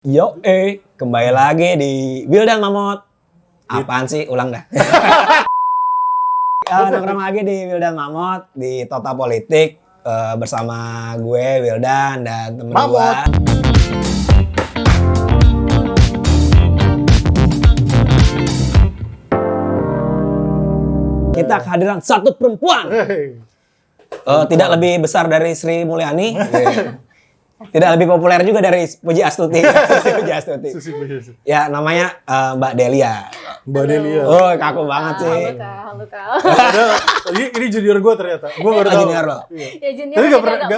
Yo, kembali lagi di Wildan Mamot. Apaan sih? Ulang dah. Nongkrong lagi di Wildan Mamot di Total Politik bersama gue Wildan dan temen gue. Kita kehadiran satu perempuan. Tidak lebih besar dari Sri Mulyani. Tidak lebih populer juga dari Puji Astuti. Puji Astuti. Ya, namanya Mbak Delia. Mbak Delia. Oh, kaku banget sih. Halo Kak. Ini junior gue ternyata. Gue baru tahu. Junior lo. Ya junior. Tapi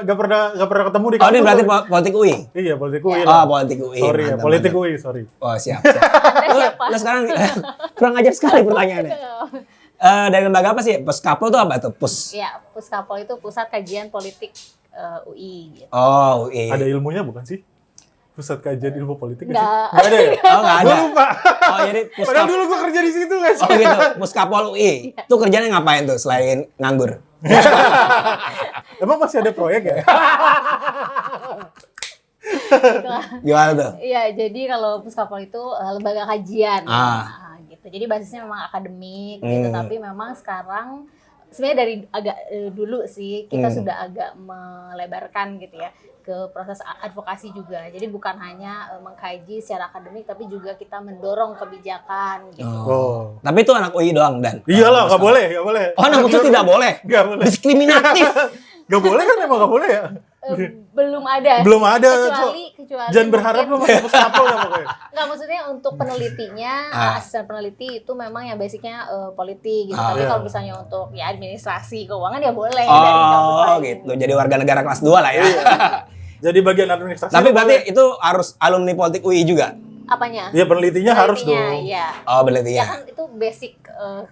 gak pernah ketemu di Oh, ini kampus. berarti politik UI. Iya, politik UI. Oh, politik UI. Sorry ya, Mantap, politik mantap. UI, sorry. Oh, siap. Lo sekarang kurang ajar sekali pertanyaannya. Dari lembaga apa sih? Puskapol itu apa tuh? Iya, Puskapol itu Pusat Kajian Politik UI gitu. Oh, UI. Ada ilmunya bukan sih? Pusat kajian ilmu politik nggak sih? Nggak. Nggak ada ya? Oh, nggak ada. Gue lupa. Oh, jadi Padahal dulu gue kerja di situ guys. Oh gitu, Puskapol UI. Tuh kerjanya ngapain tuh selain nganggur? Emang masih ada proyek ya? Gimana tuh? Iya, jadi kalau Puskapol itu lembaga kajian. Ah. Gitu. Jadi basisnya memang akademik gitu, tapi memang sekarang sebenarnya dari agak dulu sih kita sudah agak melebarkan gitu ya ke proses advokasi juga. Jadi bukan hanya mengkaji secara akademik, tapi juga kita mendorong kebijakan gitu. Oh. Tapi itu anak UI doang dan. Iyalah, nggak boleh, nggak boleh. Oh, anak khusus tidak boleh. Nggak boleh. Diskriminatif. Nggak boleh kan, emang nggak boleh ya? Belum ada. Belum ada. Kecuali Jangan berharap lo masuk Puskapol ya pokoknya. Nggak, maksudnya untuk penelitinya, asisten peneliti itu memang yang basicnya politik gitu. Tapi Iya. kalau misalnya untuk ya administrasi, keuangan ya boleh. dari kampus Oh lain. gitu. Jadi warga negara kelas 2 lah ya. Jadi bagian administrasi. Tapi lo berarti boleh. itu harus alumni politik UI juga? Apanya? Ya penelitinya harus Penelitinya, dong. Iya. Oh, berarti Ya ya. kan itu basic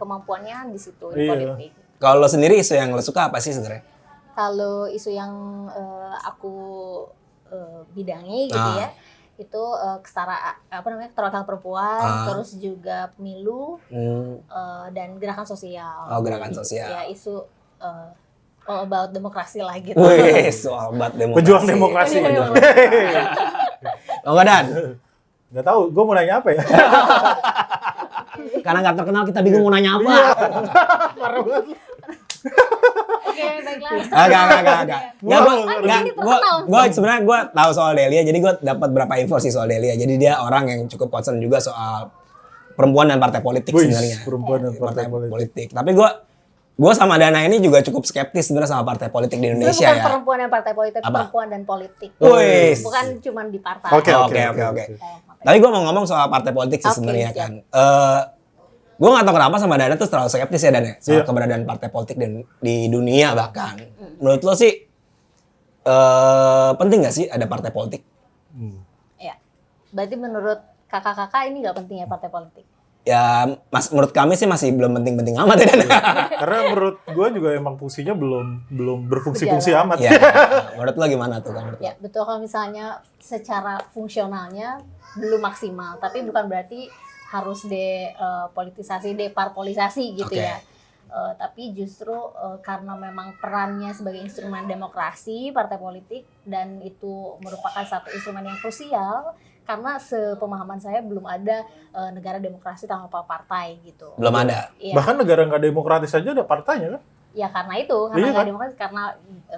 kemampuannya di situ di Iya. politik. Kalau lo sendiri isu yang lo suka apa sih sebenarnya? Kalau isu yang aku bidangi gitu ya, itu keterwakilan perempuan, terus juga pemilu dan gerakan sosial. Oh, gerakan sosial. Ya, isu all about demokrasi lah gitu. Wih, soal bat demokrasi. Pejuang demokrasi. Oh, enggak Dan? Nggak tahu, gue mau nanya apa ya? Karena nggak terkenal kita bingung mau nanya apa. Parah banget. Oke, baiklah. Enggak. terkenal. Gue sebenarnya gue tahu soal Delia, jadi gue dapat berapa info sih soal Delia. Jadi dia orang yang cukup concern juga soal perempuan dan partai politik Wih, sebenarnya. perempuan dan partai politik. Tapi gue sama Dana ini juga cukup skeptis sebenarnya sama partai politik di Indonesia Bukan ya. perempuan dan partai politik, Apa? perempuan dan politik. Wih. Bukan cuma di partai. Oke. Oke. Tapi gue mau ngomong soal partai politik sih Oke, sebenarnya siap. kan. Gue gak tahu kenapa sama Dana tuh terlalu skeptis ya Dan ya, soal Iya. keberadaan partai politik di dunia bahkan. Menurut lo sih penting gak sih ada partai politik? Ya. Berarti menurut kakak-kakak ini nggak penting ya partai politik? Ya, menurut kami sih masih belum penting-penting amat ya Dan. Karena menurut gue juga emang fungsinya belum berfungsi-fungsi Berjalan. amat. Ya, menurut lo gimana tuh Kang? Ya betul, kalau misalnya secara fungsionalnya belum maksimal, tapi bukan berarti harus depolitisasi, deparpolisasi gitu Oke. ya. Tapi justru karena memang perannya sebagai instrumen demokrasi partai politik, dan itu merupakan satu instrumen yang krusial, karena sepemahaman saya belum ada negara demokrasi tanpa partai gitu. Belum ada. Iya. Bahkan negara nggak demokratis aja ada partainya kan? Ya karena itu, karena Iya, nggak kan? demokrasi, karena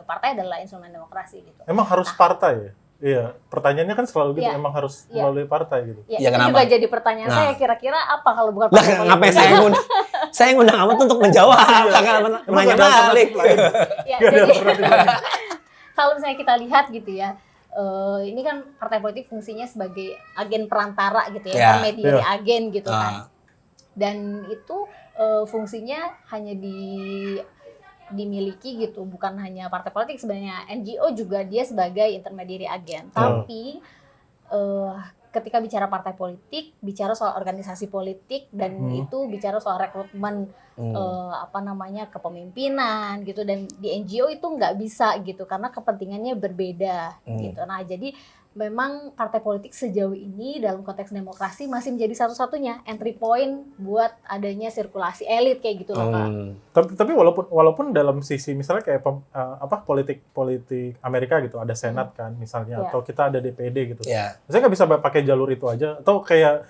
partai adalah instrumen demokrasi gitu. Emang harus partai ya? Iya. Pertanyaannya kan selalu gitu, Iya. emang harus Iya. melalui partai gitu. Ya, Ya, itu kenapa? juga jadi pertanyaan Nah. saya, kira-kira apa kalau bukan Lah partai politik? ngapain saya ngundang? Saya ngundang amat untuk menjawab, jangan Emang nanya nggak ada balik. alternatif lain? Ya, Nggak ada jadi alternatif lain. kalau misalnya kita lihat gitu ya, ini kan partai politik fungsinya sebagai agen perantara gitu ya, Ya, intermediary iya. agen gitu Ah. kan. Dan itu fungsinya hanya dimiliki gitu, bukan hanya partai politik, sebenarnya NGO juga dia sebagai intermediary agen. Tapi ketika bicara partai politik, bicara soal organisasi politik, dan itu bicara soal rekrutmen kepemimpinan gitu, dan di NGO itu nggak bisa gitu karena kepentingannya berbeda gitu. Nah, jadi memang partai politik sejauh ini dalam konteks demokrasi masih menjadi satu-satunya entry point buat adanya sirkulasi elit kayak gitu loh, Kak. Tapi walaupun dalam sisi misalnya kayak politik Amerika gitu, ada Senat kan misalnya, atau kita ada DPD gitu. Saya nggak bisa pakai jalur itu aja, atau kayak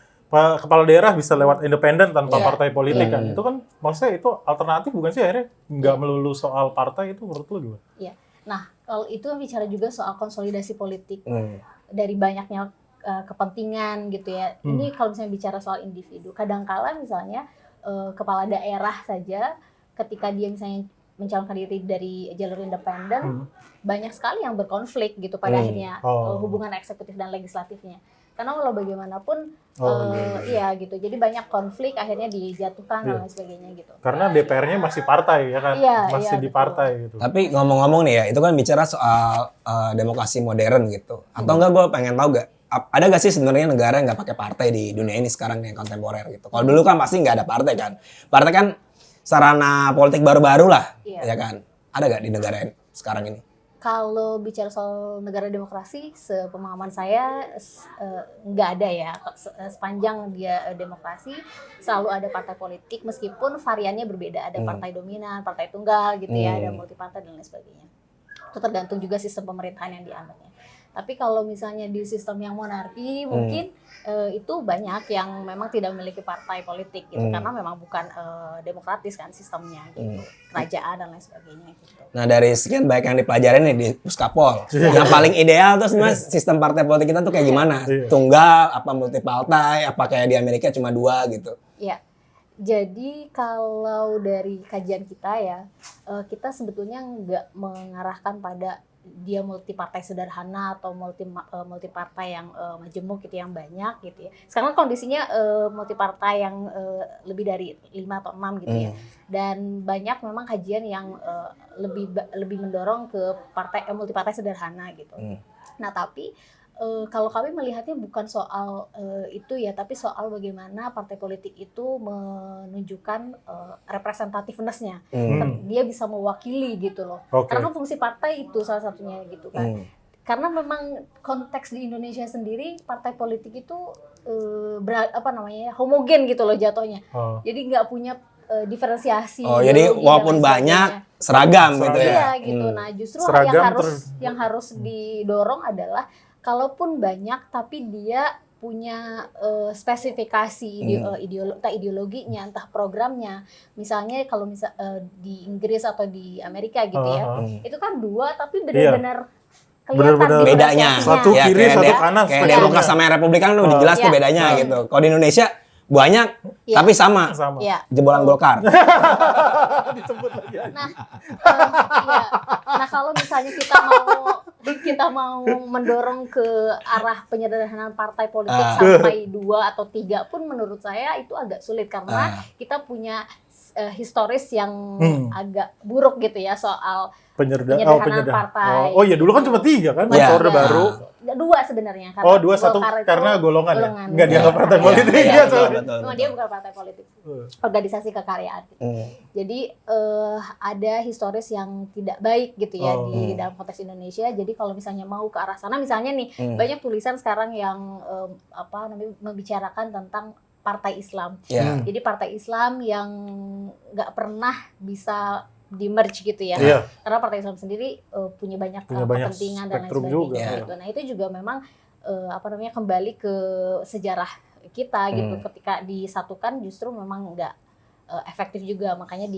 kepala daerah bisa lewat independen tanpa partai politik kan. Itu kan maksudnya itu alternatif bukan sih, akhirnya nggak melulu soal partai, itu menurut lu gimana? Iya. Nah, kalau itu bicara juga soal konsolidasi politik dari banyaknya kepentingan gitu ya. Ini kalau misalnya bicara soal individu, kadangkala misalnya kepala daerah saja ketika dia misalnya mencalonkan diri dari jalur independen, banyak sekali yang berkonflik gitu pada akhirnya hubungan eksekutif dan legislatifnya. Karena walau bagaimanapun, iya gitu. Jadi banyak konflik akhirnya dijatuhkan dan lain sebagainya gitu. Karena DPR-nya masih partai ya kan, masih di partai gitu. Tapi ngomong-ngomong nih ya, itu kan bicara soal demokrasi modern gitu. Atau enggak, gue pengen tahu ada gak sih sebenarnya negara yang nggak pakai partai di dunia ini sekarang yang kontemporer gitu? Kalau dulu kan pasti nggak ada partai kan. Partai kan sarana politik baru-baru lah, ya kan? Ada gak di negara sekarang ini? Kalau bicara soal negara demokrasi, sepemahaman saya nggak ada ya. Sepanjang dia demokrasi, selalu ada partai politik meskipun variannya berbeda. Ada partai dominan, partai tunggal gitu ya, ada multipartai dan lain sebagainya. Itu tergantung juga sistem pemerintahan yang dianutnya. Tapi kalau misalnya di sistem yang monarki, mungkin itu banyak yang memang tidak memiliki partai politik gitu, karena memang bukan demokratis kan sistemnya gitu, kerajaan dan lain sebagainya gitu. Nah, dari sekian baik yang dipelajarin nih di Puskapol, yang paling ideal tuh sebenarnya sistem partai politik kita tuh kayak gimana? Tunggal, apa multi partai, apa kayak di Amerika cuma 2 gitu? Iya. Jadi kalau dari kajian kita ya, kita sebetulnya nggak mengarahkan pada dia multi partai sederhana atau multi partai yang majemuk gitu, yang banyak gitu ya. Sekarang kondisinya multi partai yang lebih dari 5 atau 6 gitu ya. Dan banyak memang kajian yang lebih mendorong ke partai multi partai sederhana gitu. Nah, tapi kalau kami melihatnya bukan soal itu ya, tapi soal bagaimana partai politik itu menunjukkan representativeness-nya. Dia bisa mewakili gitu loh. Karena fungsi partai itu salah satunya gitu kan. Karena memang konteks di Indonesia sendiri partai politik itu homogen gitu loh jatuhnya. Jadi nggak punya diferensiasi. Jadi walaupun banyak seragam gitu ya. Iya gitu. Nah, justru seragam yang harus didorong adalah kalaupun banyak tapi dia punya spesifikasi ideologinya, entah programnya. Misalnya kalau di Inggris atau di Amerika gitu ya, itu kan 2 tapi benar-benar kelihatan bedanya. Satu kiri, satu kanan. Kayak Demokrat sama Republikan udah jelas tuh bedanya gitu. Kalau di Indonesia banyak tapi sama. Jebolan Golkar. Disebut lagi. Nah, kalau misalnya kita mau mendorong ke arah penyederhanaan partai politik sampai 2 atau 3 pun menurut saya itu agak sulit karena kita punya historis yang agak buruk gitu ya soal penyederhanaan partai. Oh iya, dulu kan cuma 3 kan, Orde Baru. 2 sebenarnya. 2, 1 karena golongan ya? Nggak dianggap partai politik. Cuma dia bukan partai politik. Organisasi kekaryaan. Gitu. Jadi ada historis yang tidak baik gitu ya di dalam konteks Indonesia. Jadi kalau misalnya mau ke arah sana, misalnya nih banyak tulisan sekarang yang membicarakan tentang partai Islam. Jadi partai Islam yang nggak pernah bisa di-merge gitu ya. Karena partai Islam sendiri punya banyak kepentingan dan lain sebagainya gitu. Nah, itu juga memang kembali ke sejarah kita gitu. Ketika disatukan justru memang nggak efektif juga. Makanya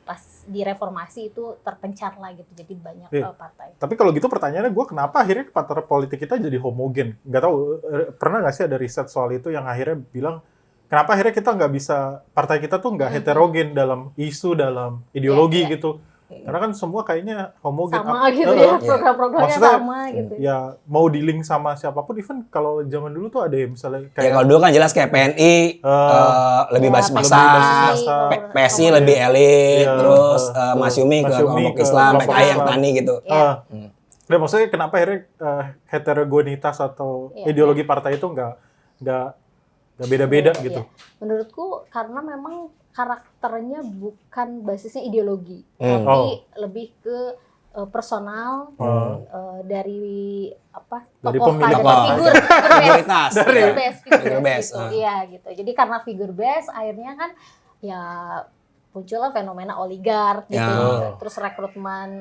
pas di reformasi itu terpencar lah gitu. Jadi banyak partai. Tapi kalau gitu pertanyaannya gue, kenapa akhirnya partai politik kita jadi homogen? Nggak tahu, pernah nggak sih ada riset soal itu yang akhirnya bilang kenapa akhirnya kita nggak bisa, partai kita tuh nggak heterogen dalam isu, dalam ideologi gitu. Karena kan semua kayaknya homogen. Sama gitu ya, program-programnya sama gitu. Ya mau di-link sama siapapun, even kalau zaman dulu tuh ada ya misalnya kayak... Ya kalau dulu kan jelas kayak PNI lebih basis masa, PSI lebih elit, terus Masyumi ke kelompok Islam, PKI yang tani gitu. Nah, maksudnya kenapa akhirnya heterogenitas atau ideologi partai itu nggak beda-beda gitu? Menurutku karena memang karakternya bukan basisnya ideologi, tapi lebih ke personal dari dari tokoh pemilik figur base base. gitu. Iya gitu. Jadi karena figur base akhirnya kan ya muncullah fenomena oligark gitu. Terus rekrutmen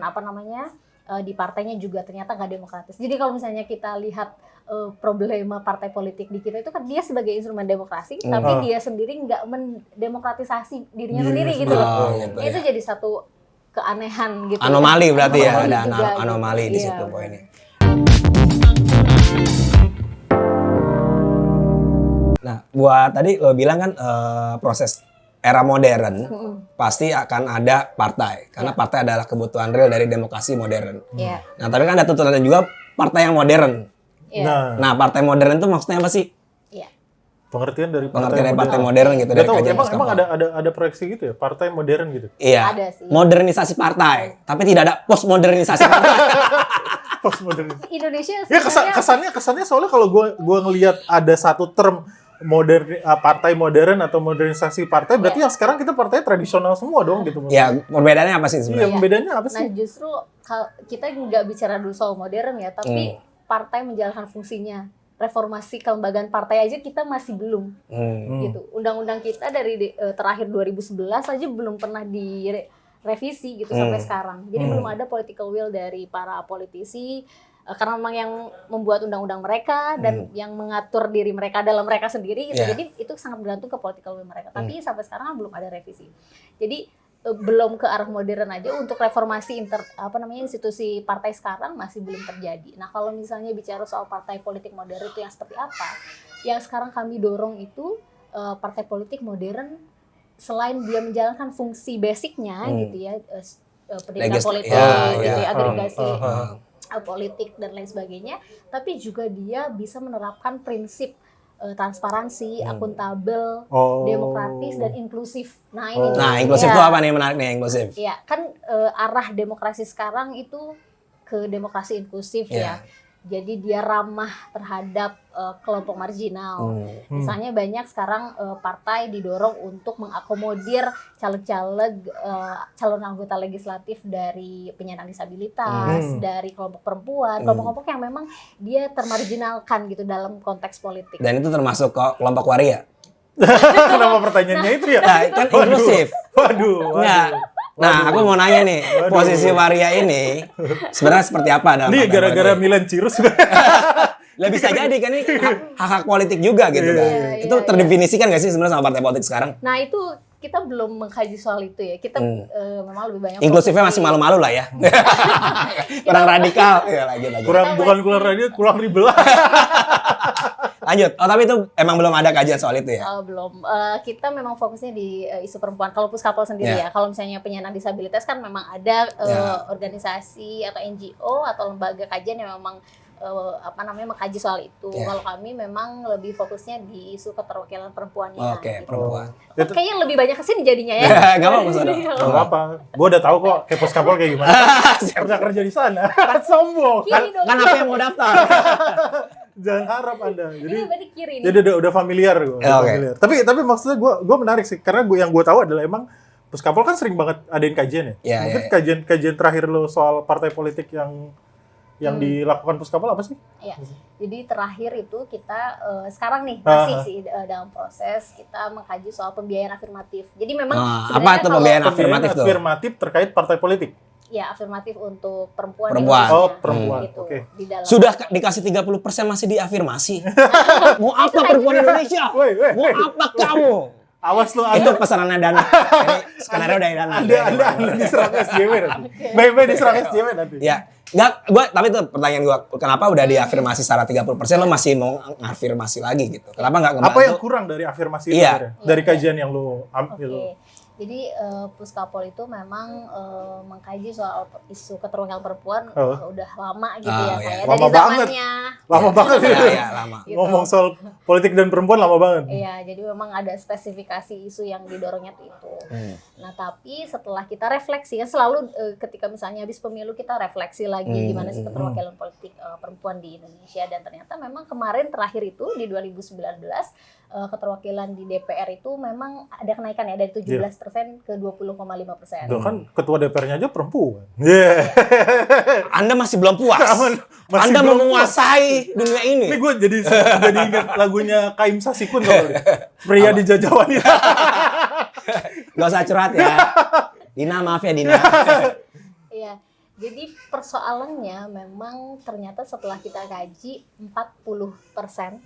di partainya juga ternyata nggak demokratis. Jadi kalau misalnya kita lihat problema partai politik di kita itu kan dia sebagai instrumen demokrasi, tapi dia sendiri nggak mendemokratisasi dirinya sendiri gitu loh. Itu jadi satu keanehan gitu. Anomali berarti ya, ada juga, anomali gitu. di situ poinnya. Nah, buat tadi lo bilang kan proses era modern pasti akan ada partai karena partai adalah kebutuhan real dari demokrasi modern. Nah, tapi kan ada tuntutan juga partai yang modern. Nah, partai modern itu maksudnya apa sih? Pengertian dari partai modern gitu dari kajian emang ada proyeksi gitu ya, partai modern gitu. Iya. Ada sih. Modernisasi partai, tapi tidak ada postmodernisasi partai. Postmodernisasi. Indonesia ya kesannya soalnya kalau gua ngelihat ada satu term partai modern atau modernisasi partai, berarti yang sekarang kita partai tradisional semua dong gitu. Ya, perbedaannya apa sih sebenarnya? Iya, perbedaannya apa sih? Nah, justru kita nggak bicara dulu soal modern ya, tapi partai menjalankan fungsinya. Reformasi kelembagaan partai aja kita masih belum gitu. Undang-undang kita dari terakhir 2011 aja belum pernah direvisi gitu sampai sekarang. Jadi belum ada political will dari para politisi karena memang yang membuat undang-undang mereka dan yang mengatur diri mereka dalam mereka sendiri gitu. Jadi itu sangat bergantung ke political will mereka. Tapi sampai sekarang belum ada revisi. Jadi belum ke arah modern aja untuk reformasi institusi partai sekarang masih belum terjadi. Nah, kalau misalnya bicara soal partai politik modern itu yang seperti apa? Yang sekarang kami dorong itu partai politik modern selain dia menjalankan fungsi basicnya gitu ya, pendidikan politik gitu ya, agregasi politik dan lain sebagainya, tapi juga dia bisa menerapkan prinsip transparansi, akuntabel, demokratis dan inklusif. Nah, ini inklusif itu apa nih menarik nih inklusif? Iya, kan arah demokrasi sekarang itu ke demokrasi inklusif ya. Jadi dia ramah terhadap kelompok marginal. Misalnya banyak sekarang partai didorong untuk mengakomodir caleg-caleg calon anggota legislatif dari penyandang disabilitas, dari kelompok perempuan, kelompok-kelompok yang memang dia termarginalkan gitu dalam konteks politik. Dan itu termasuk kelompok waria. Kenapa pertanyaannya itu ya? Nah, kan inklusif. Waduh. Nah, aku mau nanya nih, posisi waria ini sebenarnya seperti apa dalam ini gara-gara Milan Cirus? Lah bisa jadi kan ini hak-hak politik juga gitu kan. Itu terdefinisikan nggak sih sebenarnya sama partai politik sekarang? Nah, itu kita belum mengkaji soal itu ya. Kita memang lebih banyak inklusifnya masih malu-malu lah ya. Kurang radikal. Ya, lanjut. Bukan kurang radikal, kurang ribet. Lanjut. Oh, tapi itu emang belum ada kajian soal itu ya? Belum. Kita memang fokusnya di isu perempuan. Kalau Puskapol sendiri ya, kalau misalnya penyandang disabilitas kan memang ada organisasi atau NGO atau lembaga kajian yang memang mengkaji soal itu. Kalau kami memang lebih fokusnya di isu keterwakilan perempuannya. Oke, perempuan. Kayaknya lebih banyak kesini jadinya ya. Gak apa-apa, Saudara. Gak apa-apa. Gue udah tahu kok kayak Puskapol kayak gimana. Pernah kerja di sana. Kan sombong. Kan apa yang mau daftar? Jangan harap Anda. Jadi udah familiar gue. Familiar. Tapi maksudnya gue menarik sih karena yang gue tahu adalah emang Puskapol kan sering banget adain kajian ya. Mungkin kajian terakhir lo soal partai politik yang dilakukan Puskapol apa sih? Iya. Jadi terakhir itu kita sekarang nih masih sih dalam proses kita mengkaji soal pembiayaan afirmatif. Jadi memang apa itu pembiayaan afirmatif tuh? Afirmatif terkait partai politik. Ya, afirmatif untuk perempuan. Perempuan. Gitu, Oke. Sudah dikasih 30% masih diafirmasi. Mau apa perempuan Indonesia? Mau apa kamu? Awas lu itu pesanannya Dana. Skenario dari Dana. Anda diserang SJW nanti. Baik-baik diserang SJW nanti. Ya. Tapi itu pertanyaan gua, kenapa udah diafirmasi secara 30% lo masih mau ngafirmasi lagi gitu? Kenapa nggak ngebantu? Apa yang kurang dari afirmasi itu? Dari kajian yang lo ambil? Jadi Puskapol itu memang mengkaji soal isu keterwakilan perempuan udah lama gitu kayak lama dari zamannya. Lama banget ya, lama. Gitu. Ngomong soal politik dan perempuan lama banget. Iya, jadi memang ada spesifikasi isu yang didorongnya itu. Nah, tapi setelah kita refleksi, kan selalu ketika misalnya habis pemilu kita refleksi lagi gimana sih keterwakilan politik perempuan di Indonesia, dan ternyata memang kemarin terakhir itu di 2019 keterwakilan di DPR itu memang ada kenaikan ya dari 17% ke 20,5%. Tuh kan ketua DPR-nya aja perempuan. Yeah. Anda masih belum puas. Anda mau menguasai dunia ini. Ini gue jadi ingat lagunya Kaim Sasikun kalau pria dijajah wanita. Gak usah curhat ya. Dina, maaf ya Dina. Iya. Jadi persoalannya memang ternyata setelah kita kaji 40%, 41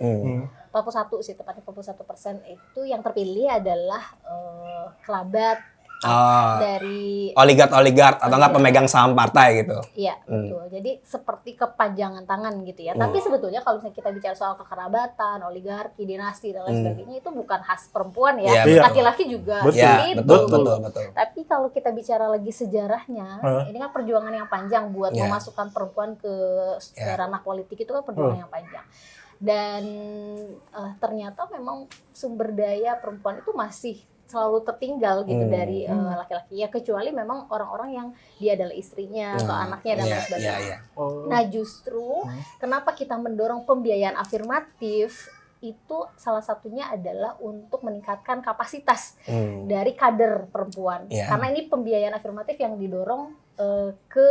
sih tepatnya 41% itu yang terpilih adalah kerabat dari oligark atau enggak pemegang saham partai gitu. Iya, betul. Jadi seperti kepanjangan tangan gitu ya. Tapi sebetulnya kalau misalnya kita bicara soal kekerabatan, oligarki, dinasti dan lain sebagainya itu bukan khas perempuan ya. Laki-laki juga betul, itu. Betul. Tapi kalau kita bicara lagi sejarahnya, ini kan perjuangan yang panjang buat memasukkan perempuan ke ranah politik itu kan perjuangan yang panjang. Dan ternyata memang sumber daya perempuan itu masih selalu tertinggal gitu dari laki-laki ya, kecuali memang orang-orang yang dia adalah istrinya atau anaknya dan lain sebagainya. Nah justru kenapa kita mendorong pembiayaan afirmatif itu salah satunya adalah untuk meningkatkan kapasitas dari kader perempuan, karena ini pembiayaan afirmatif yang didorong ke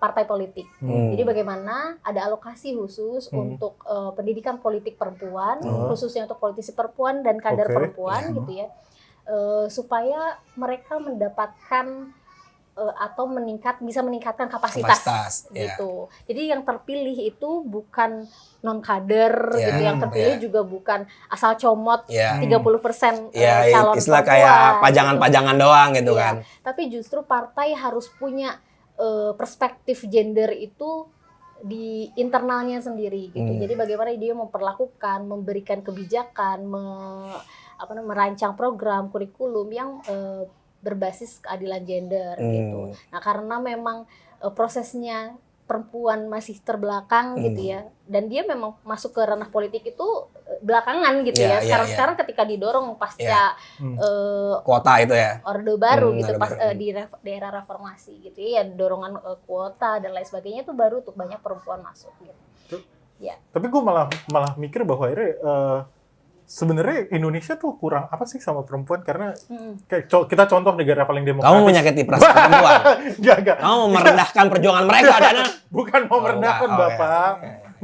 partai politik. Jadi bagaimana ada alokasi khusus untuk pendidikan politik perempuan, khususnya untuk politisi perempuan dan kader perempuan gitu ya. Supaya mereka mendapatkan atau bisa meningkatkan kapasitas gitu. Jadi yang terpilih itu bukan non kader gitu, yang terpilih juga bukan asal comot 30% calon istilah perempuan, kayak pajangan-pajangan doang gitu kan. Tapi justru partai harus punya perspektif gender itu di internalnya sendiri gitu. Jadi bagaimana dia memperlakukan, memberikan kebijakan, merancang program kurikulum yang berbasis keadilan gender gitu. Nah, karena memang prosesnya perempuan masih terbelakang gitu ya, dan dia memang masuk ke ranah politik itu belakangan gitu ya. Sekarang ketika didorong pasca kuota itu ya, orde baru gitu, pas di era reformasi gitu ya, dorongan kuota dan lain sebagainya itu baru tuh banyak perempuan masuk gitu. Tapi gue malah mikir bahwa akhirnya sebenarnya Indonesia tuh kurang apa sih sama perempuan, karena kayak kita contoh negara paling demokratis. Kamu menyakiti perasaan perempuan. Enggak. Kamu mau merendahkan perjuangan mereka, Dana? Bukan mau merendahkan, Bapak.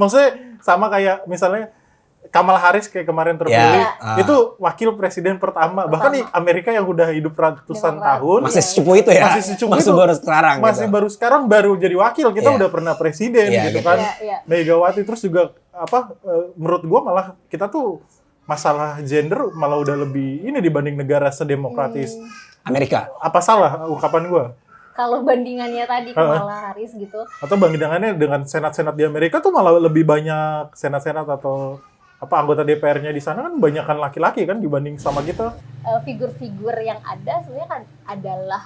Maksudnya sama kayak misalnya Kamala Harris kayak kemarin terpilih, itu wakil presiden pertama. Bahkan di Amerika yang udah hidup ratusan tahun. Masih secupu itu ya? Masih baru sekarang. Masih baru sekarang, baru jadi wakil. Kita udah pernah presiden gitu kan. Megawati, terus juga menurut gua malah kita tuh masalah gender malah udah lebih ini dibanding negara sedemokratis Amerika. Apa salah ungkapan gua? Kalau bandingannya tadi Kamala Harris gitu. Atau bandingannya dengan senat-senat di Amerika tuh malah lebih banyak senat-senat atau anggota DPR-nya di sana kan banyakan laki-laki kan dibanding sama kita. Figur-figur yang ada sebenarnya kan adalah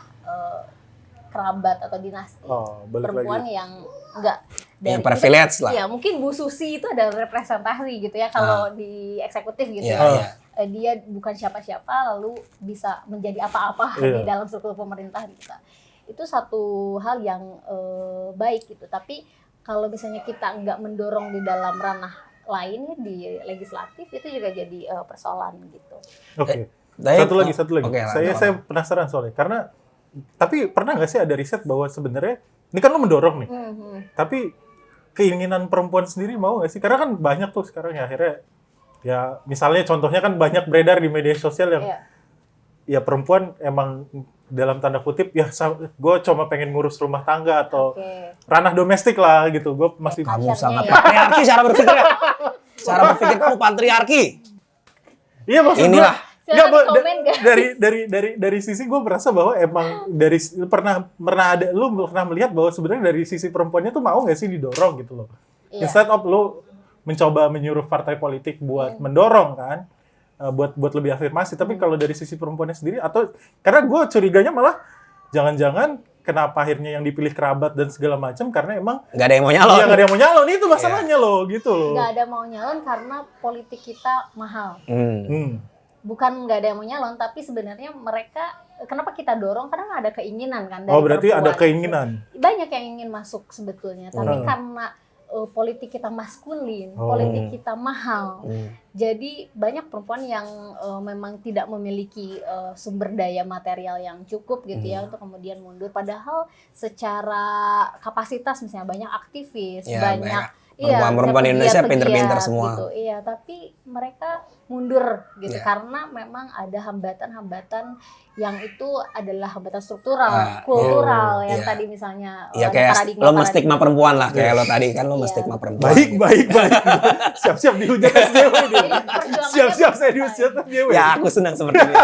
kerabat atau dinasti perempuan lagi yang enggak yang privilege lah. Ya, mungkin Bu Susi itu adalah representasi gitu ya kalau di eksekutif gitu. Dia bukan siapa-siapa lalu bisa menjadi apa-apa di dalam struktur pemerintahan kita. Itu satu hal yang baik gitu. Tapi kalau misalnya kita nggak mendorong di dalam ranah lain di legislatif, itu juga jadi persoalan gitu. Oke. Satu lagi. Saya penasaran soalnya, karena tapi pernah nggak sih ada riset bahwa sebenarnya ini kan lo mendorong nih, tapi keinginan perempuan sendiri mau nggak sih? Karena kan banyak tuh sekarang ya akhirnya ya misalnya contohnya kan banyak beredar di media sosial yang ya perempuan emang dalam tanda kutip ya gue cuma pengen ngurus rumah tangga atau ranah domestik lah gitu. Gue masih kamu sangat patriarki cara berpikirnya. Cara berpikir kamu patriarki. Iya maksud inilah. Dari sisi gue merasa bahwa emang dari pernah melihat bahwa sebenarnya dari sisi perempuannya tuh mau nggak sih didorong gitu loh. Instead of lo mencoba menyuruh partai politik buat mendorong kan, buat lebih afirmasi. Tapi kalau dari sisi perempuannya sendiri, atau karena gue curiganya malah jangan-jangan kenapa akhirnya yang dipilih kerabat dan segala macam karena emang nggak ada yang mau nyalon. Iya, nggak ada yang mau nyalon, itu masalahnya loh gitu loh. Nggak ada mau nyalon karena politik kita mahal. Bukan nggak ada yang mau nyalon, tapi sebenarnya mereka kenapa kita dorong karena ada keinginan kan dari berarti perempuan. Ada keinginan. Banyak yang ingin masuk sebetulnya, tapi karena politik kita maskulin, politik kita mahal. Jadi banyak perempuan yang memang tidak memiliki sumber daya material yang cukup gitu ya untuk kemudian mundur. Padahal secara kapasitas misalnya banyak aktivis, banyak perempuan Indonesia pinter-pinter semua. Gitu. Iya, tapi mereka mundur gitu karena memang ada hambatan-hambatan yang itu adalah hambatan struktural, kultural yang tadi misalnya kayak lo menstigma perempuan lah kayak lo tadi kan lo menstigma perempuan. Baik. Siap-siap dihujat SJW ini. Siap-siap saya dihujat SJW. Ya, aku senang seperti itu.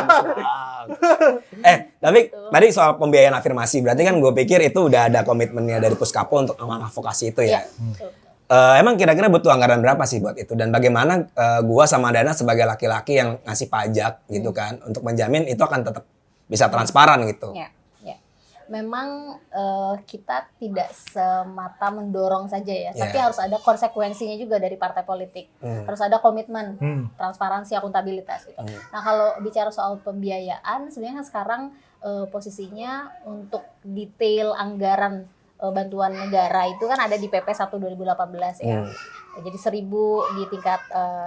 Tapi tadi soal pembiayaan afirmasi berarti kan gue pikir itu udah ada komitmennya dari Puskapo untuk mengadvokasi itu ya. Emang kira-kira butuh anggaran berapa sih buat itu dan bagaimana gua sama Dana sebagai laki-laki yang ngasih pajak gitu kan untuk menjamin itu akan tetap bisa transparan gitu. Ya. Memang kita tidak semata mendorong saja ya, tapi harus ada konsekuensinya juga dari partai politik. Harus ada komitmen, transparansi, akuntabilitas gitu. Nah, kalau bicara soal pembiayaan sebenarnya sekarang posisinya untuk detail anggaran bantuan negara itu kan ada di PP 1 2018 ya. Jadi 1.000 di tingkat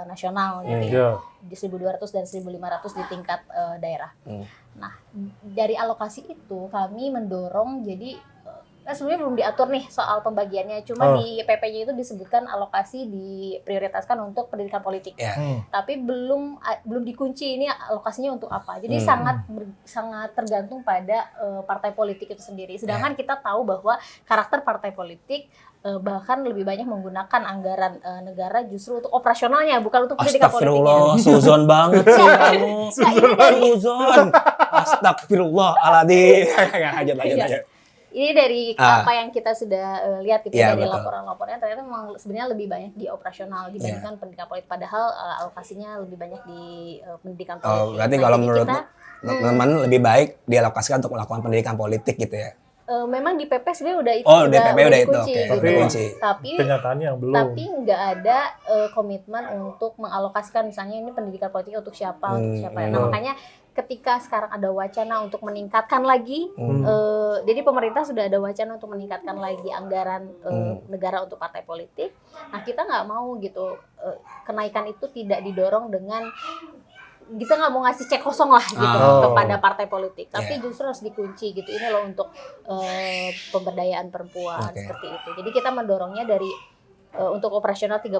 nasional gitu ya. Di 1.200 dan 1.500 di tingkat daerah. Nah, dari alokasi itu kami mendorong jadi sebenarnya belum diatur nih soal pembagiannya, cuma di PP-nya itu disebutkan alokasi diprioritaskan untuk pendidikan politik. Tapi belum dikunci ini alokasinya untuk apa. Jadi sangat tergantung pada partai politik itu sendiri. Sedangkan kita tahu bahwa karakter partai politik bahkan lebih banyak menggunakan anggaran negara justru untuk operasionalnya, bukan untuk pendidikan politiknya. Astagfirullah, suzon banget sih kamu. Suzon. Astagfirullahaladzim. Lanjut. Ini dari apa yang kita sudah lihat gitu dari laporan-laporannya, ternyata memang sebenarnya lebih banyak di operasional dibandingkan pendidikan politik, padahal alokasinya lebih banyak di pendidikan politik. Berarti kalau menurut teman-teman lebih baik dialokasikan untuk melakukan pendidikan politik gitu ya? Memang di PP sebenarnya udah itu. Di PP udah itu, oke. Tapi kenyataannya belum. Tapi nggak ada komitmen untuk mengalokasikan misalnya ini pendidikan politik untuk siapa, Nah, makanya ketika sekarang ada wacana untuk meningkatkan lagi, jadi pemerintah sudah ada wacana untuk meningkatkan lagi anggaran negara untuk partai politik. Nah, kita nggak mau gitu kenaikan itu tidak didorong dengan kita nggak mau ngasih cek kosong lah gitu kepada partai politik, tapi justru harus dikunci gitu. Ini loh untuk pemberdayaan perempuan seperti itu. Jadi kita mendorongnya dari untuk operasional 30%,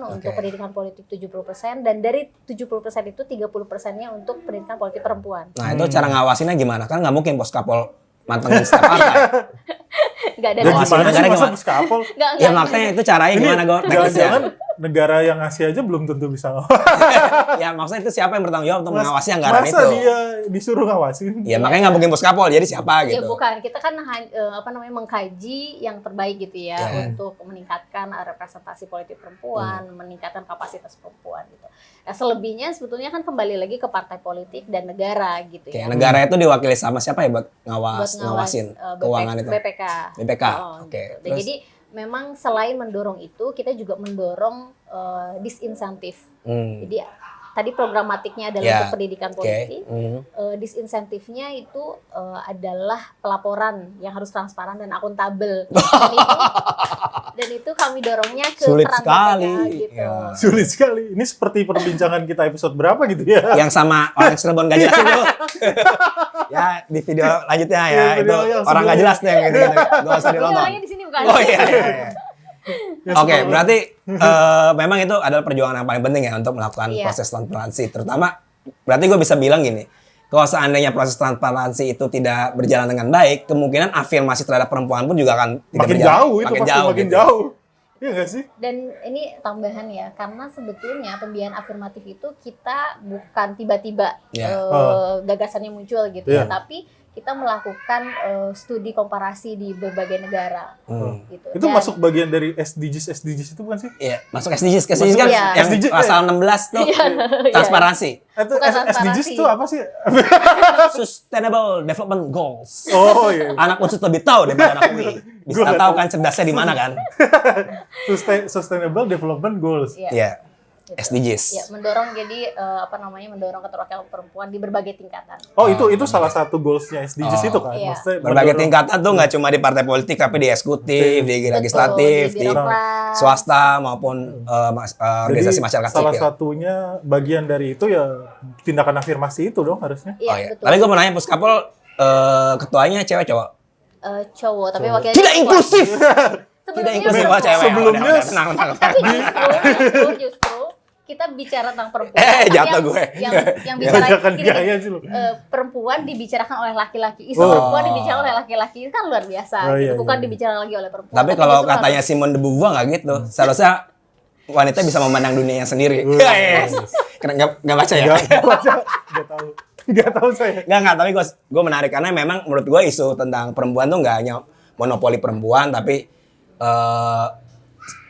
untuk pendidikan politik 70%, dan dari 70% itu 30%-nya untuk pendidikan politik perempuan. Nah, itu cara ngawasinnya gimana? Kan nggak mungkin Puskapo mantengin setiap partai. Nggak ada. Gimana sih masa Puskapo? Ya makanya itu caranya gimana gue? Jangan-jangan negara yang ngasih aja belum tentu bisa ngawasi. Ya maksudnya itu siapa yang bertanggung jawab untuk mengawasi anggaran itu? Masa dia disuruh ngawasin? Ya makanya nggak mungkin Puskapo, jadi siapa gitu? Ya bukan, kita kan mengkaji yang terbaik gitu ya untuk meningkatkan representasi politik perempuan, meningkatkan kapasitas perempuan gitu. Nah, selebihnya sebetulnya kan kembali lagi ke partai politik dan negara gitu ya. Negara itu diwakili sama siapa ya buat ngawasin keuangan itu? BPK. Gitu. Jadi memang selain mendorong itu, kita juga mendorong disinsentif. Jadi tadi programatiknya adalah untuk pendidikan politik. Disinsentifnya itu adalah pelaporan yang harus transparan dan akuntabel. Dan itu kami dorongnya ke sulit peran sekali. BPK, gitu. Sulit sekali. Ini seperti perbincangan kita episode berapa gitu ya? Yang sama orang Cirebon gak jelas itu. Ya di video lanjutnya ya, itu orang gak jelas tuh yang gitu. Gak usah dilonton. Orangnya di sini bukan? Oh iya. Oke, berarti memang itu adalah perjuangan yang paling penting ya untuk melakukan proses transparansi. Terutama berarti gue bisa bilang gini, kalau seandainya proses transparansi itu tidak berjalan dengan baik, kemungkinan afirmasi terhadap perempuan pun juga akan tidak makin berjalan. Jauh itu pasti makin jauh. Iya nggak sih? Dan ini tambahan ya, karena sebetulnya pembiayaan afirmatif itu kita bukan tiba-tiba gagasannya muncul gitu ya, tapi kita melakukan studi komparasi di berbagai negara. Gitu. Itu masuk bagian dari SDGs itu bukan sih? Iya, masuk SDGs. SDGs kan yang pasal 16 tuh transparansi. Itu SDGs itu apa sih? Sustainable Development Goals. Oh iya. Anak unsur lebih tahu daripada anak UI. Bisa tahu kan cerdasnya di mana kan? Sustainable Development Goals. Iya. Gitu. SDGs. Ya, mendorong jadi mendorong keterwakilan perempuan di berbagai tingkatan. Oh, itu salah satu goalsnya SDGs itu kan. Iya. Maksudnya Berbagai tingkatan tuh nggak cuma di partai politik, tapi di eksekutif, di legislatif, di di birokrat. swasta maupun organisasi masyarakat salah sipil. satunya bagian dari itu ya tindakan afirmasi itu dong harusnya. Iya, Oh, iya. betul. Tapi gue mau nanya Puskapol, ketuanya cewek cowok? Cowok, tapi wakilnya Tidak perempuan. inklusif. Tidak Sebenarnya inklusif perempuan. cewek. Sebelumnya- Udah, tenang. Tapi justru kita bicara tentang perempuan. Jatuh yang, gue. Yang bicara Jangan gini, gaya sih lu. perempuan dibicarakan oleh laki-laki. Isu Oh. perempuan dibicarakan oleh laki-laki itu kan luar biasa. Oh, iya, gitu. Bukan iya. dibicarakan lagi oleh perempuan. Tapi kalau justru katanya Simone de Beauvoir nggak gitu. Seharusnya wanita bisa memandang dunianya sendiri. Yes. Karena nggak baca ya? Nggak tahu saya. Nggak, tapi gue menarik karena memang menurut gue isu tentang perempuan tuh nggak hanya monopoli perempuan, tapi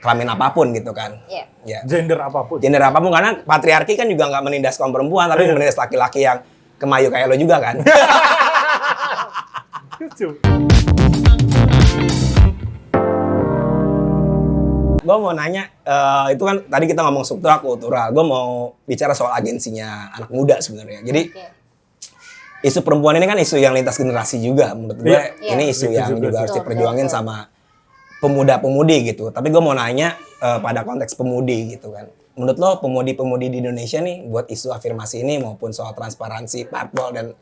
kelamin apapun gitu kan. Iya. Ya. Gender apapun. Gender apapun, karena patriarki kan juga nggak menindas kaum perempuan, tapi menindas laki-laki yang kemayu kayak lo juga kan. Gue mau nanya, itu kan tadi kita ngomong struktural kultural, gue mau bicara soal agensinya anak muda sebenarnya. Jadi Oke. isu perempuan ini kan isu yang lintas generasi juga menurut gue. Iya. Ini isu yang juga harus Betul, diperjuangin betul. sama pemuda-pemudi gitu. Tapi gue mau nanya pada konteks pemudi gitu kan. Menurut lo pemudi-pemudi di Indonesia nih buat isu afirmasi ini maupun soal transparansi parpol dan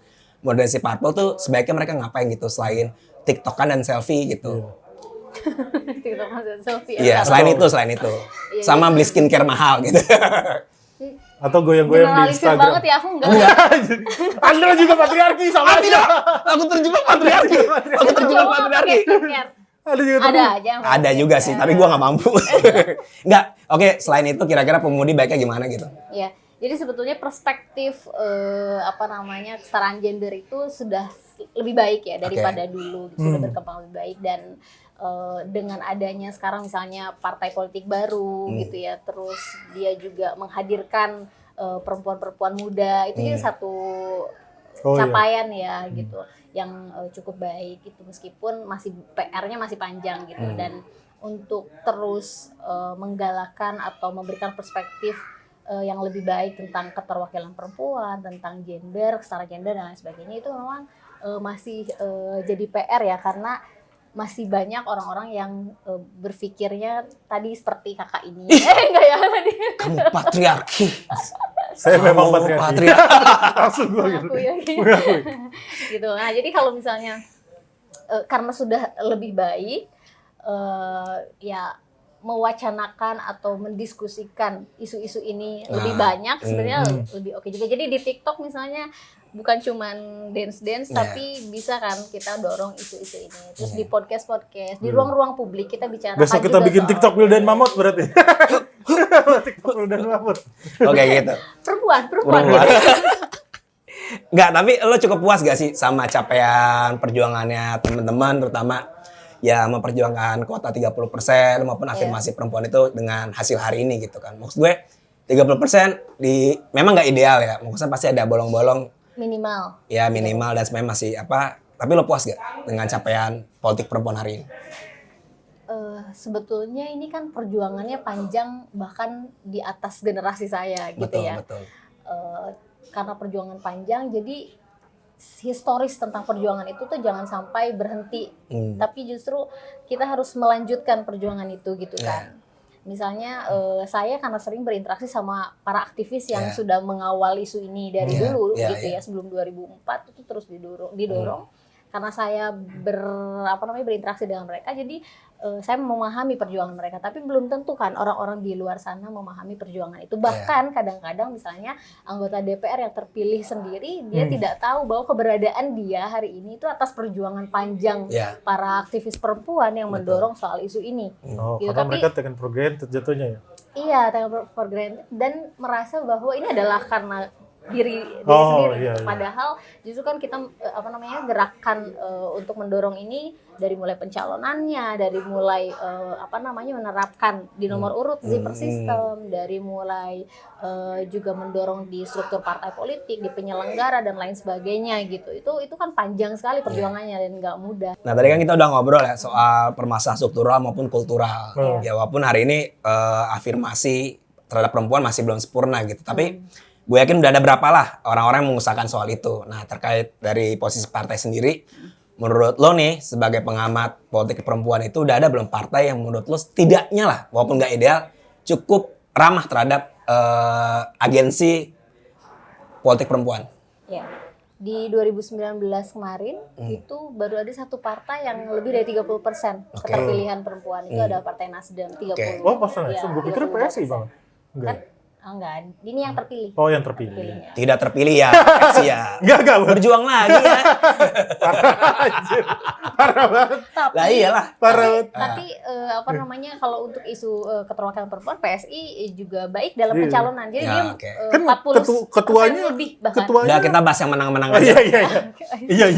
modernisasi parpol tuh sebaiknya mereka ngapain gitu selain TikTokan dan selfie gitu. TikTok dan selfie. Iya, selain itu. Sama beli skincare mahal gitu. Atau goyang-goyang di Generalisir Instagram. banget ya, aku enggak. Anda juga patriarki sama aja. Aku terjebak patriarki. Aku terjebak Cowok patriarki. pakai skincare. Ada juga Ada aja. yang Ada pakai juga sih, skincare. tapi gua nggak mampu. Nggak, oke. Selain itu, kira-kira pemudi baiknya gimana gitu? Iya. Jadi sebetulnya perspektif kesetaraan gender itu sudah lebih baik ya daripada dulu, sudah berkembang lebih baik dan dengan adanya sekarang misalnya partai politik baru gitu ya, terus dia juga menghadirkan perempuan-perempuan muda itu jadi satu capaian ya gitu yang cukup baik gitu meskipun masih PR-nya masih panjang gitu dan untuk terus menggalakkan atau memberikan perspektif yang lebih baik tentang keterwakilan perempuan, tentang gender, kesetaraan gender dan lain sebagainya itu memang masih jadi PR ya karena masih banyak orang-orang yang berpikirnya tadi seperti kakak ini. Enggak ya tadi. Kamu patriarki. Saya memang Kamu patriarki. Langsung gue gitu. Aku ya. Gitu. Nah, jadi kalau misalnya karena sudah lebih baik ya mewacanakan atau mendiskusikan isu-isu ini lebih banyak sebenarnya lebih oke juga. Jadi di TikTok misalnya bukan cuman dance tapi bisa kan kita dorong isu-isu ini. Terus di podcast di ruang-ruang publik kita bicara. Besok kita bikin TikTok Wildan Mamut berarti. TikTok Wildan Mamut. Oke gitu. Perempuan. Nggak, tapi lo cukup puas gak sih sama capaian perjuangannya teman-teman, terutama ya memperjuangkan kuota 30% maupun afirmasi perempuan itu dengan hasil hari ini gitu kan. Maksud gue 30% memang nggak ideal ya, maksudnya pasti ada bolong-bolong. Minimal. Ya minimal dan sebenarnya masih tapi lo puas gak dengan capaian politik perempuan hari ini? Sebetulnya ini kan perjuangannya panjang bahkan di atas generasi saya gitu ya. Betul. Karena perjuangan panjang jadi historis tentang perjuangan itu tuh jangan sampai berhenti, tapi justru kita harus melanjutkan perjuangan itu gitu kan. Misalnya saya karena sering berinteraksi sama para aktivis yang sudah mengawal isu ini dari dulu gitu ya sebelum 2004 itu terus didorong karena saya berinteraksi dengan mereka jadi saya memahami perjuangan mereka tapi belum tentu kan orang-orang di luar sana memahami perjuangan itu bahkan kadang-kadang misalnya anggota DPR yang terpilih sendiri dia tidak tahu bahwa keberadaan dia hari ini itu atas perjuangan panjang para aktivis perempuan yang mendorong soal isu ini. Gitu. Karena mereka taken for granted jatuhnya ya. Iya, taken for granted dan merasa bahwa ini adalah karena diri sendiri. Iya. Padahal justru kan kita gerakan untuk mendorong ini dari mulai pencalonannya, dari mulai menerapkan di nomor urut zipper system, dari mulai juga mendorong di struktur partai politik, di penyelenggara dan lain sebagainya gitu. Itu kan panjang sekali perjuangannya dan nggak mudah. Nah tadi kan kita udah ngobrol ya soal permasalahan struktural maupun kultural. Ya walaupun hari ini afirmasi terhadap perempuan masih belum sempurna gitu. Tapi gue yakin udah ada berapa lah orang-orang yang mengusahakan soal itu. Nah, terkait dari posisi partai sendiri, menurut lo nih sebagai pengamat politik perempuan itu udah ada belum partai yang menurut lo setidaknya lah, walaupun nggak ideal, cukup ramah terhadap agensi politik perempuan? Ya. Di 2019 kemarin itu baru ada satu partai yang lebih dari 30% keterpilihan perempuan, itu ada Partai Nasdem 30. Oh, Partai Ya, Nasdem. Gue pikir PSI, Bang. Enggak. Enggak, ini yang terpilih. Oh, yang terpilih. Terpilihnya. Tidak terpilih ya, X ya. Enggak. Berjuang lagi ya. Anjir. Parah banget. Lah iyalah. Tapi apa namanya, kalau untuk isu keterwakilan perempuan, PSI juga baik dalam pencalonan. Jadi Ya, dia Kan 40% ketuanya lebih bahkan. Udah kita bahas yang menang-menang aja. Iya.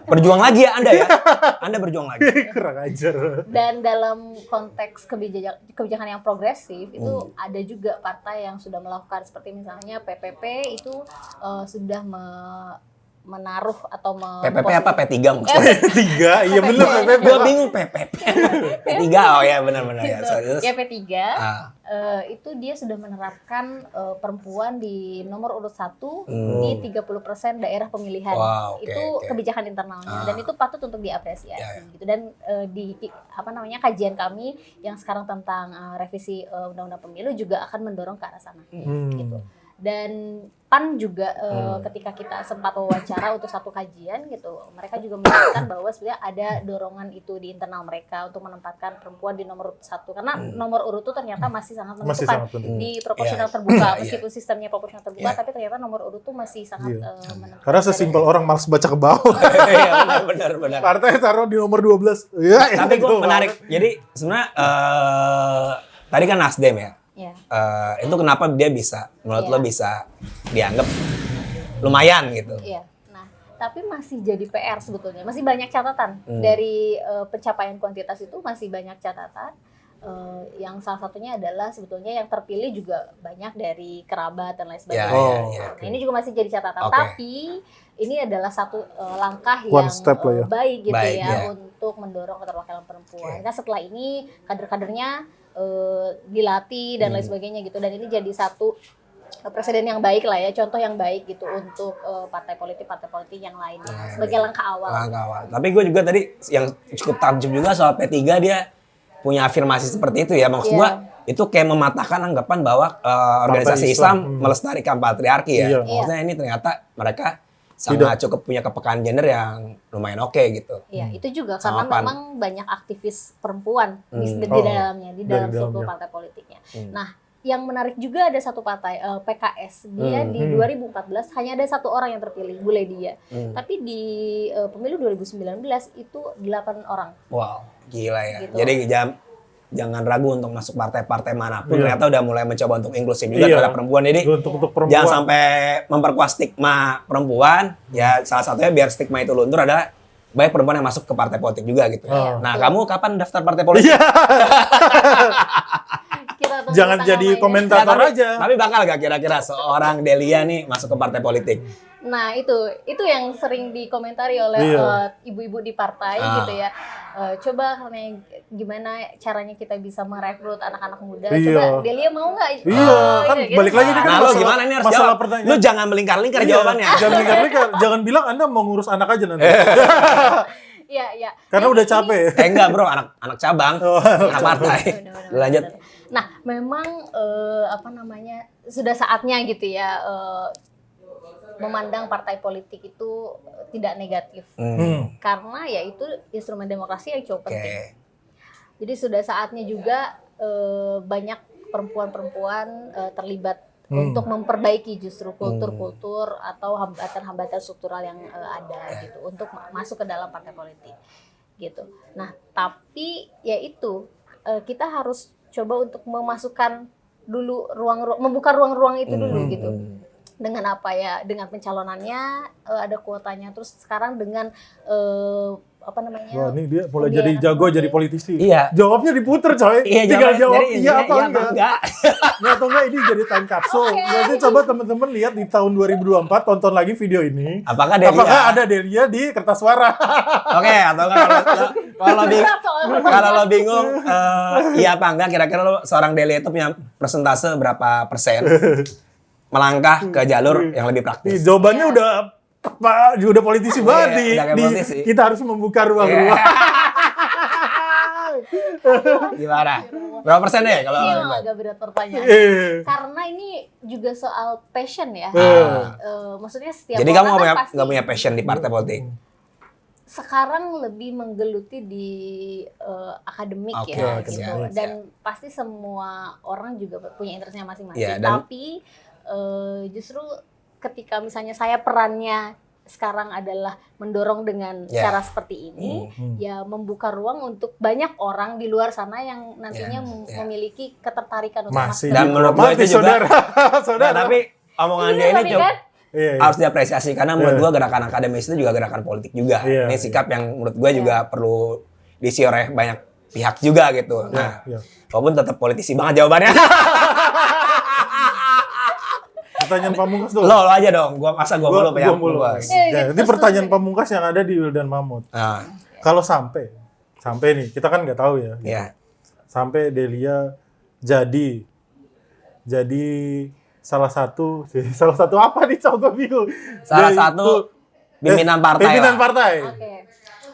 Berjuang lagi ya Anda ya. Anda berjuang lagi. Kurang ajar. Dan dalam konteks kebijakan yang progresif itu ada juga partai yang sudah melakukan, seperti misalnya PPP itu sudah menaruh atau PPP apa P3 maksudnya? P3, iya bener PPP. Gue bingung PPP. P3 oh ya benar-benar ya. Ya P3 itu dia sudah menerapkan perempuan di nomor urut 1 di 30% daerah pemilihan. Wow, itu kebijakan internalnya dan itu patut untuk diapresiasi gitu. Dan di kajian kami yang sekarang tentang revisi undang-undang pemilu juga akan mendorong ke arah sana gitu. Dan PAN juga ketika kita sempat wawancara untuk satu kajian gitu, mereka juga menyebutkan bahwa sebenarnya ada dorongan itu di internal mereka untuk menempatkan perempuan di nomor urut 1 karena nomor urut itu ternyata masih sangat menentukan di proporsional terbuka, meskipun sistemnya proporsional terbuka, tapi ternyata nomor urut itu masih sangat menentukan. Karena sesimpel orang malas baca ke bawah. Iya benar. Partai taruh di nomor 12. Ya, tapi gue menarik. Jadi sebenarnya tadi kan Nasdem ya. Itu kenapa dia bisa, menurut lo bisa dianggap lumayan gitu? Iya. Nah, tapi masih jadi PR sebetulnya, masih banyak catatan dari pencapaian kuantitas itu, masih banyak catatan. Yang salah satunya adalah sebetulnya yang terpilih juga banyak dari kerabat dan lain sebagainya. Nah, ini juga masih jadi catatan. Tapi ini adalah satu langkah yang baik gitu untuk mendorong keterwakilan perempuan. Nah, setelah ini kader-kadernya dilatih dan lain sebagainya gitu, dan ini jadi satu presiden yang baik lah ya, contoh yang baik gitu untuk partai politik yang lainnya sebagai langkah awal. Tapi gue juga tadi yang cukup takjub juga soal P3, dia punya afirmasi seperti itu ya, maksud gue itu kayak mematahkan anggapan bahwa organisasi Islam melestarikan patriarki ya. Maksudnya ini ternyata mereka sangat cukup punya kepekaan gender yang lumayan oke gitu. Iya, itu juga karena memang banyak aktivis perempuan di dalamnya, di dalam struktur partai politiknya. Nah, yang menarik juga ada satu partai, PKS. Dia di 2014 hanya ada satu orang yang terpilih, Bu Ledia. Tapi di pemilu 2019 itu 8 orang. Wow, gila ya. Gitu. Jadi jangan ragu untuk masuk partai-partai manapun. Ternyata udah mulai mencoba untuk inklusif juga terhadap perempuan. Jadi untuk perempuan. Jangan sampai memperkuat stigma perempuan. Ya salah satunya biar stigma itu luntur adalah baik perempuan yang masuk ke partai politik juga gitu. Nah, kamu kapan daftar partai politik? Jangan jadi komentator aja. Tapi bakal gak kira-kira seorang Delia nih masuk ke partai politik? Nah, itu yang sering dikomentari oleh ibu-ibu di partai gitu ya. Coba karena gimana caranya kita bisa merekrut anak-anak muda. Coba Delia mau nggak? Kan balik lagi kan nah, lo gimana nih harus jawab? Lo jangan melingkar-lingkar jawabannya. Jangan melingkar-lingkar. Jangan bilang Anda mau ngurus anak aja nanti. Iya. Karena udah capek. Enggak bro, anak cabang, anak partai. Lanjut. Nah, memang sudah saatnya gitu ya. Memandang partai politik itu tidak negatif karena ya itu instrumen demokrasi yang cukup penting. Jadi sudah saatnya juga banyak perempuan-perempuan terlibat untuk memperbaiki justru kultur-kultur atau hambatan-hambatan struktural yang ada gitu untuk masuk ke dalam partai politik gitu. Nah, tapi ya itu kita harus coba untuk memasukkan dulu membuka ruang-ruang itu dulu gitu. Dengan apa ya, dengan pencalonannya ada kuotanya, terus sekarang dengan apa namanya? Wah, ini dia mulai jadi jago jadi politisi. Iya. Jawabnya diputer, coy. Iya, Tinggal jawab jadi iya apa iya enggak. Nah, atau enggak ini jadi time capsule. Nanti coba teman-teman lihat di tahun 2024 tonton lagi video ini. Apakah ada Delia di kertas suara? Oke, atau enggak kalau lo bingung iya apa enggak, kira-kira lo seorang Delia itu punya persentase berapa persen melangkah ke jalur yang lebih praktis? Nih, jawabannya udah politisi banget politisi. kita harus membuka ruang-ruang. Gimana? Berapa persen deh kalau? Ini emang agak berat pertanyaan. Karena ini juga soal passion ya. Maksudnya setiap Jadi orang kamu kan nggak punya passion di partai politik? Sekarang lebih menggeluti di akademik ya gitu. akademik, Dan pasti semua orang juga punya interestnya masing-masing. Ya, dan Tapi justru ketika misalnya saya perannya sekarang adalah mendorong dengan cara seperti ini, ya membuka ruang untuk banyak orang di luar sana yang nantinya memiliki ketertarikan untuk masuk. Dan menurut gue itu juga, saudara. tapi omongan dia ini cukup kan? harus diapresiasi karena menurut gue gerakan akademis itu juga gerakan politik juga. Ini sikap yang menurut gue juga perlu diisi oleh banyak pihak juga gitu. Nah, walaupun tetap politisi banget jawabannya. Pertanyaan pamungkas dong. Lo aja dong. Gua mulu ya. Ini pertanyaan pamungkas yang ada di Wildan Mamut. Nah. Kalau sampai nih, kita kan nggak tahu ya. Iya. Sampai Delia jadi salah satu apa nih? Coba bingung. Salah satu pimpinan partai. Pimpinan partai. Oke.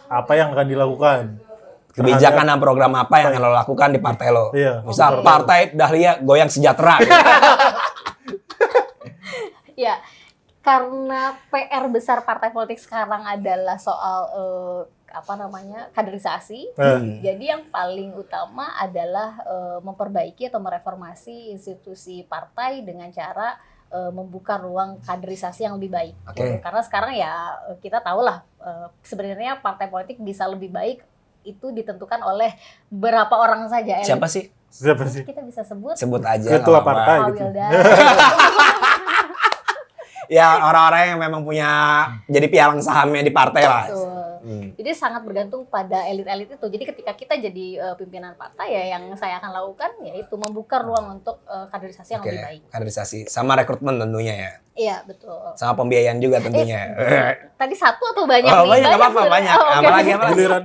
Apa yang akan dilakukan? Kebijakan dan program apa yang lo lakukan di partai lo? Iya. Misal Partai Dahlia Goyang Sejahtera. Ya, karena PR besar partai politik sekarang adalah soal kaderisasi. Jadi yang paling utama adalah memperbaiki atau mereformasi institusi partai dengan cara membuka ruang kaderisasi yang lebih baik. Okay. Karena sekarang ya kita tahulah sebenarnya partai politik bisa lebih baik itu ditentukan oleh berapa orang saja. Siapa sih? Kita bisa sebut. Sebut aja. Ketua partai. Gitu. Ya orang-orang yang memang punya jadi pialang sahamnya di partai lah. Jadi sangat bergantung pada elit-elit itu. Jadi ketika kita jadi pimpinan partai ya yang saya akan lakukan yaitu membuka ruang untuk kaderisasi yang lebih baik. Kaderisasi sama rekrutmen tentunya ya. Iya betul. Sama pembiayaan juga tentunya. Tadi satu atau banyak nih? Banyak nggak apa-apa, banyak. Apalagi.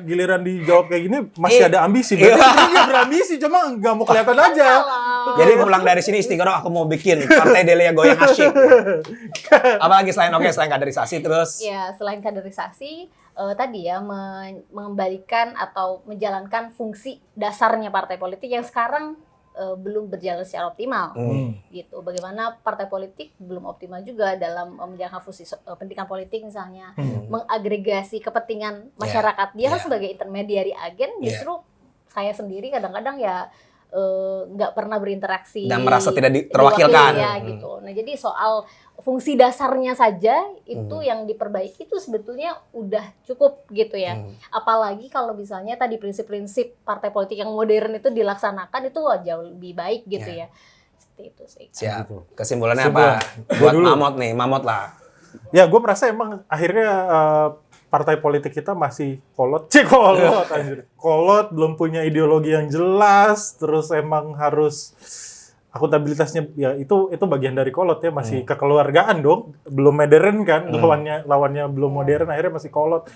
Giliran dijawab kayak gini masih ada ambisi. Berarti dia berambisi cuma nggak mau kelihatan aja. Jadi pulang dari sini istiqoroh aku mau bikin Partai Delia Goyang Asyik. Apalagi selain kaderisasi terus. Iya, selain kaderisasi tadi ya mengembalikan atau menjalankan fungsi dasarnya partai politik yang sekarang belum berjalan secara optimal. Gitu. Bagaimana partai politik belum optimal juga dalam menjalankan fungsi pendidikan politik misalnya, mengagregasi kepentingan masyarakat. Dia kan sebagai intermediary agen, justru saya sendiri kadang-kadang ya nggak pernah berinteraksi dan merasa tidak terwakilkan ya gitu. Nah jadi soal fungsi dasarnya saja itu yang diperbaiki itu sebetulnya udah cukup gitu ya. Apalagi kalau misalnya tadi prinsip-prinsip partai politik yang modern itu dilaksanakan itu jauh lebih baik gitu ya. Seperti itu sih. Siap. Kesimpulannya apa? Buat Mamot lah. Ya gue merasa emang akhirnya partai politik kita masih kolot, kolot, belum punya ideologi yang jelas, terus emang harus akuntabilitasnya ya itu bagian dari kolot ya, masih kekeluargaan dong, belum modern kan, lawannya belum modern, akhirnya masih kolot,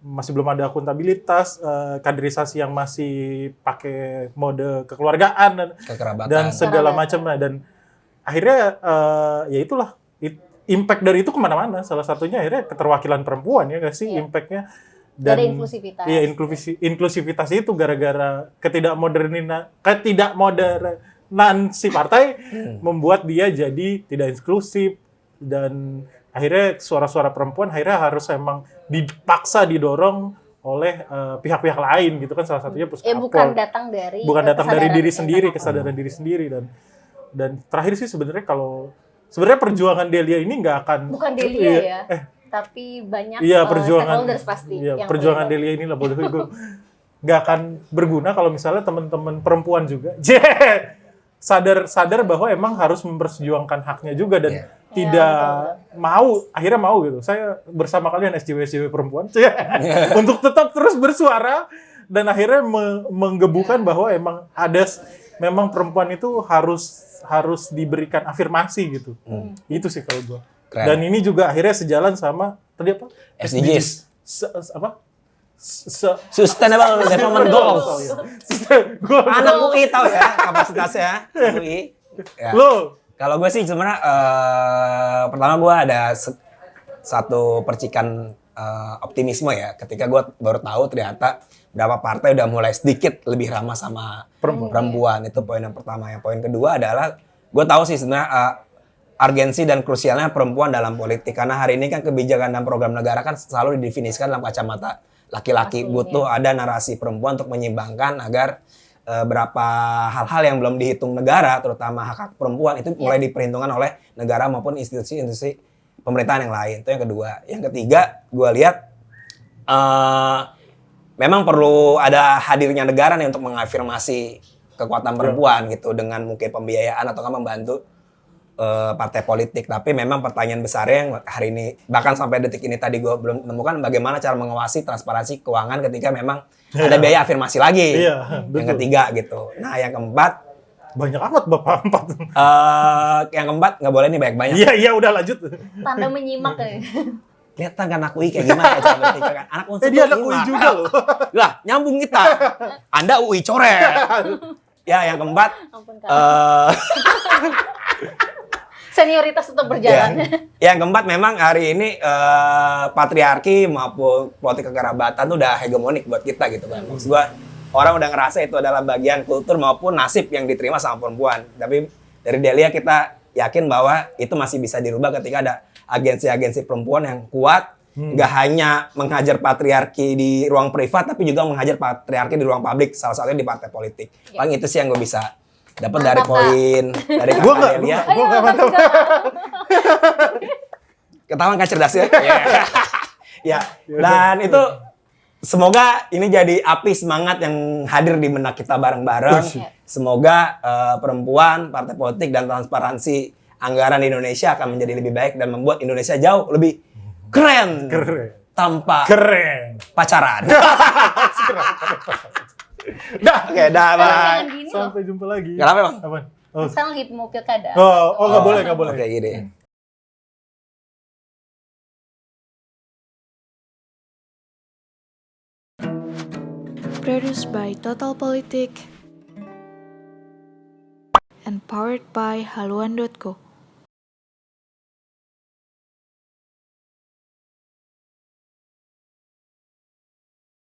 masih belum ada akuntabilitas, kaderisasi yang masih pakai mode kekeluargaan dan segala macamnya, dan akhirnya ya itulah. Impact dari itu kemana-mana, salah satunya akhirnya keterwakilan perempuan ya nggak sih impactnya, dan ada inklusivitas. Iya inklusivitas itu gara-gara ketidakmodernan si partai membuat dia jadi tidak inklusif, dan akhirnya suara-suara perempuan akhirnya harus emang dipaksa didorong oleh pihak-pihak lain gitu kan, salah satunya Puskapol. Bukan datang dari diri sendiri, kesadaran diri sendiri, dan terakhir sih sebenarnya perjuangan Delia ini nggak akan bukan Delia tapi banyak stakeholders pasti. Iya, perjuangan Delia ini lah nggak akan berguna kalau misalnya teman-teman perempuan juga sadar bahwa emang harus memperjuangkan haknya juga, dan tidak mau, akhirnya mau gitu. Saya bersama kalian SJW perempuan untuk tetap terus bersuara dan akhirnya menggebukan bahwa memang perempuan itu harus diberikan afirmasi gitu. Itu sih kalau gua. Dan ini juga akhirnya sejalan sama tadi apa? SDGs. Sustainable Development Goals. Anak UI tahu ya kapasitasnya UI. Ya. Kalau gue sih sebenarnya pertama gue ada satu percikan optimisme ya ketika gue baru tahu ternyata beberapa partai udah mulai sedikit lebih ramah sama perempuan. Itu poin yang pertama. Yang poin kedua adalah gue tahu sih sebenarnya urgensi dan krusialnya perempuan dalam politik karena hari ini kan kebijakan dan program negara kan selalu didefinisikan dalam kacamata laki-laki. Butuh ada narasi perempuan untuk menyimbangkan agar berapa hal-hal yang belum dihitung negara, terutama hak perempuan itu mulai diperhitungkan oleh negara maupun institusi-institusi pemerintahan yang lain. Itu yang kedua. Yang ketiga, gue lihat memang perlu ada hadirnya negara nih untuk mengafirmasi kekuatan perempuan gitu dengan mungkin pembiayaan atau membantu partai politik. Tapi memang pertanyaan besarnya yang hari ini bahkan sampai detik ini tadi gue belum menemukan bagaimana cara mengawasi transparansi keuangan ketika memang ada biaya afirmasi lagi. Yang ketiga gitu. Nah yang keempat banyak amat Bapak 4. Yang keempat nggak boleh nih banyak-banyak. Iya udah lanjut. Tanda menyimak ya. Lihat kan anak UI kayak gimana ya cara berpikir kan. Anak unsur dia anak UI juga loh. Lah nyambung kita. Anda UI coret. Ya yang keempat. Ampun, senioritas tetap berjalan. Yang keempat memang hari ini patriarki maupun politik kekerabatan tuh udah hegemonik buat kita gitu kan. Maksud gua orang udah ngerasa itu adalah bagian kultur maupun nasib yang diterima sama perempuan. Tapi dari Delia kita yakin bahwa itu masih bisa dirubah ketika ada agensi-agensi perempuan yang kuat. Nggak hanya menghajar patriarki di ruang privat tapi juga menghajar patriarki di ruang publik. Salah satunya di partai politik. Paling itu sih yang gue bisa dapat dari poin dari Kak Delia. Gue nggak mantap. Ketahuan kan cerdas ya. Ya. Dan itu semoga ini jadi api semangat yang hadir di benak kita bareng-bareng. Semoga perempuan, partai politik dan transparansi anggaran di Indonesia akan menjadi lebih baik dan membuat Indonesia jauh lebih keren. Tanpa pacaran. Oke, bye. Sampai jumpa lagi. Kenapa Bang? Sekarang lagi mau pilkada. Nggak boleh. Oke, gini. Produced by Total Politik and powered by haluan.co.